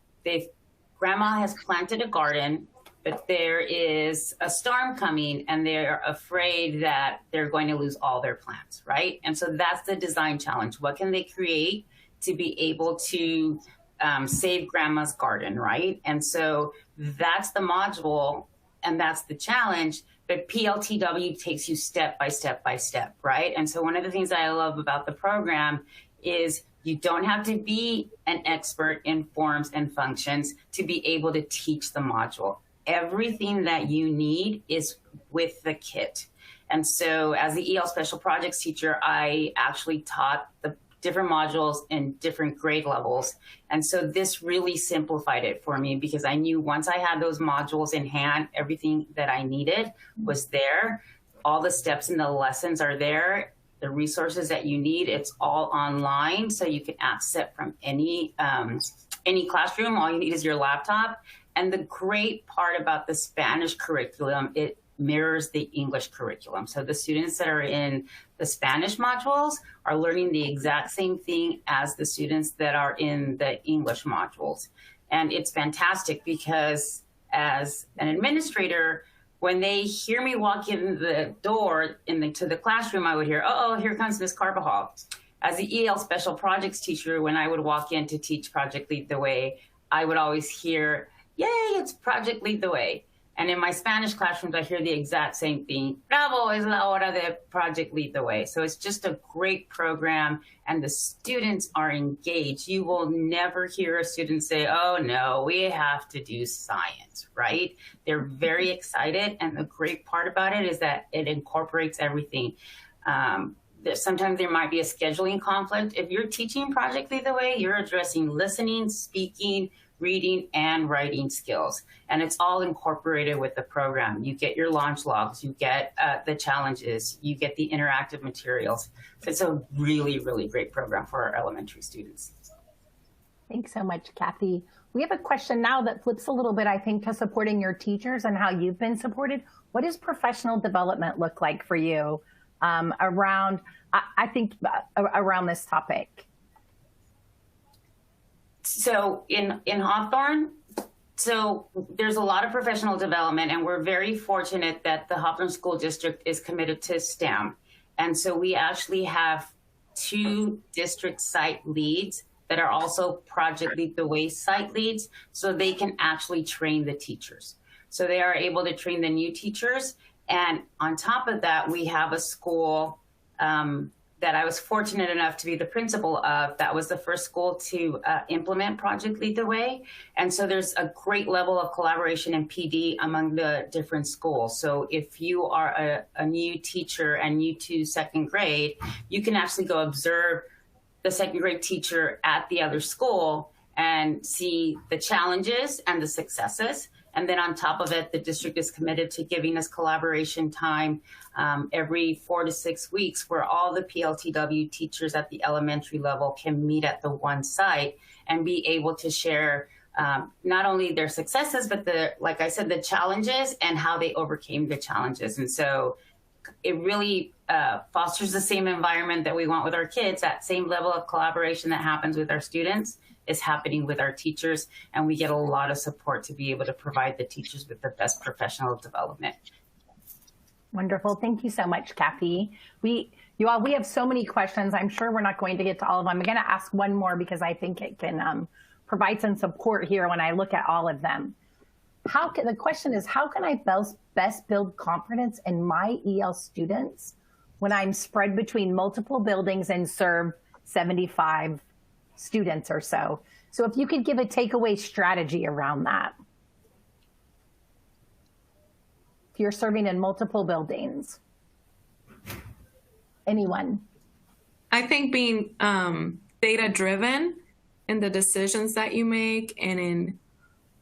grandma has planted a garden, but there is a storm coming and they're afraid that they're going to lose all their plants, right? And so that's the design challenge. What can they create to be able to save grandma's garden, right? And so that's the module and that's the challenge, but PLTW takes you step by step by step, right? And so one of the things I love about the program is you don't have to be an expert in forms and functions to be able to teach the module. Everything that you need is with the kit. And so as the EL Special Projects teacher, I actually taught the different modules in different grade levels. And so this really simplified it for me because I knew once I had those modules in hand, everything that I needed was there. All the steps in the lessons are there. The resources that you need, it's all online. So you can access it from any classroom. All you need is your laptop. And the great part about the Spanish curriculum, it mirrors the English curriculum. So the students that are in the Spanish modules are learning the exact same thing as the students that are in the English modules. And it's fantastic because as an administrator, when they hear me walk in the door to the classroom, I would hear, oh, here comes Ms. Carbajal. As the EL special projects teacher, when I would walk in to teach Project Lead the Way, I would always hear, yay, it's Project Lead the Way. And in my Spanish classrooms, I hear the exact same thing. Bravo, es la hora de Project Lead the Way. So it's just a great program, and the students are engaged. You will never hear a student say, oh, no, we have to do science, right? They're very excited, and the great part about it is that it incorporates everything. Sometimes there might be a scheduling conflict. If you're teaching Project Lead the Way, you're addressing listening, speaking, reading, and writing skills. And it's all incorporated with the program. You get your launch logs, you get the challenges, you get the interactive materials. So it's a really, really great program for our elementary students. Thanks so much, Kathy. We have a question now that flips a little bit, I think, to supporting your teachers and how you've been supported. What does professional development look like for you around this topic? So in Hawthorne, so there's a lot of professional development, and we're very fortunate that the Hawthorne School District is committed to STEM. And so we actually have 2 district site leads that are also Project Lead the Way site leads, so they can actually train the teachers. So they are able to train the new teachers. And on top of that, we have a school that I was fortunate enough to be the principal of. That was the first school to implement Project Lead the Way. And so there's a great level of collaboration and PD among the different schools. So if you are a new teacher and new to second grade, you can actually go observe the second grade teacher at the other school and see the challenges and the successes. And then on top of it, the district is committed to giving us collaboration time every 4 to 6 weeks, where all the PLTW teachers at the elementary level can meet at the one site and be able to share not only their successes, but like I said, the challenges and how they overcame the challenges. And so it really fosters the same environment that we want with our kids. That same level of collaboration that happens with our students is happening with our teachers, and we get a lot of support to be able to provide the teachers with the best professional development. Wonderful. Thank you so much, Kathy. We have so many questions. I'm sure we're not going to get to all of them. I'm going to ask one more because I think it can provide some support here when I look at all of them. The question is, how can I best build confidence in my EL students when I'm spread between multiple buildings and serve 75 students or so? So if you could give a takeaway strategy around that. If you're serving in multiple buildings. Anyone? I think being data-driven in the decisions that you make and in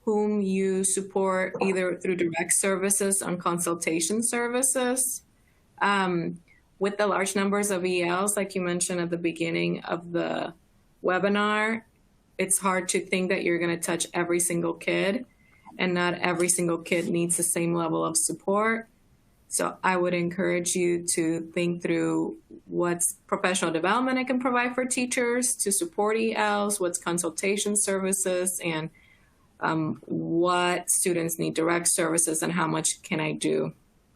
whom you support, either through direct services and consultation services. With the large numbers of ELs, like you mentioned at the beginning of the webinar, it's hard to think that you're going to touch every single kid, and not every single kid needs the same level of support. So I would encourage you to think through what's professional development I can provide for teachers to support ELs, what's consultation services, and what students need direct services, and how much can I do.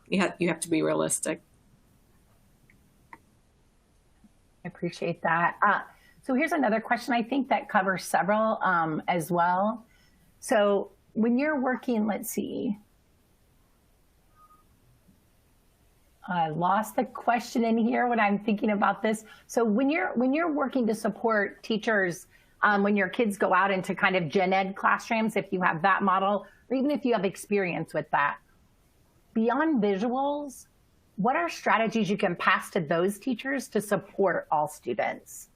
You have to be realistic. I appreciate that. So here's another question I think that covers several as well. So when you're working, let's see. I lost the question in here when I'm thinking about this. So when you're working to support teachers, when your kids go out into kind of gen ed classrooms, if you have that model, or even if you have experience with that, beyond visuals, what are strategies you can pass to those teachers to support all students?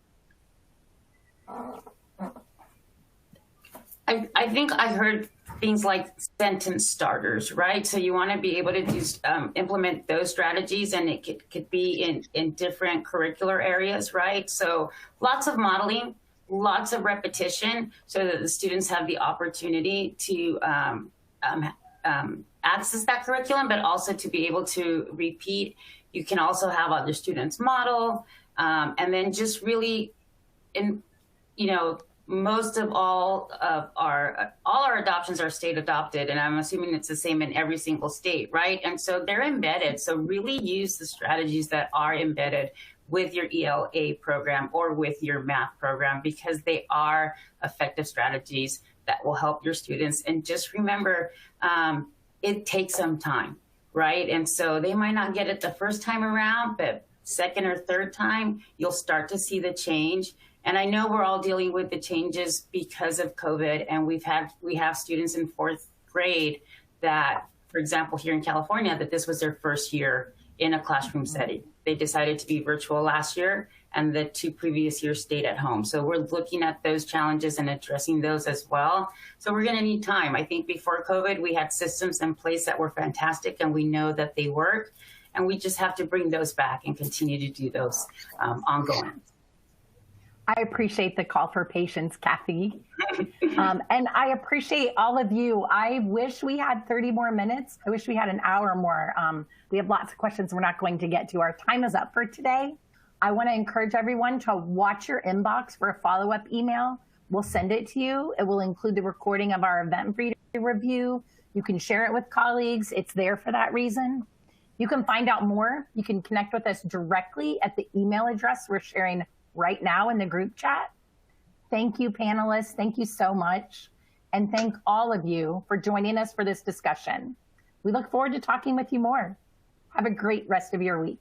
I think I heard things like sentence starters, right? So you want to be able to do, implement those strategies, and it could be in different curricular areas, right? So lots of modeling, lots of repetition, so that the students have the opportunity to access that curriculum, but also to be able to repeat. You can also have other students model, and then just really, most of all our adoptions are state adopted, and I'm assuming it's the same in every single state, right? And so they're embedded. So really use the strategies that are embedded with your ELA program or with your math program, because they are effective strategies that will help your students. And just remember, it takes some time, right? And so they might not get it the first time around, but second or third time, you'll start to see the change. And I know we're all dealing with the changes because of COVID, and we have students in 4th grade that, for example, here in California, that this was their first year in a classroom setting. They decided to be virtual last year, and the 2 previous years stayed at home. So we're looking at those challenges and addressing those as well. So we're going to need time. I think before COVID, we had systems in place that were fantastic, and we know that they work, and we just have to bring those back and continue to do those ongoing. I appreciate the call for patience, Kathy. And I appreciate all of you. I wish we had 30 more minutes. I wish we had an hour more. We have lots of questions we're not going to get to. Our time is up for today. I want to encourage everyone to watch your inbox for a follow-up email. We'll send it to you. It will include the recording of our event for you to review. You can share it with colleagues. It's there for that reason. You can find out more. You can connect with us directly at the email address we're sharing right now in the group chat. Thank you, panelists. Thank you so much. And thank all of you for joining us for this discussion. We look forward to talking with you more. Have a great rest of your week.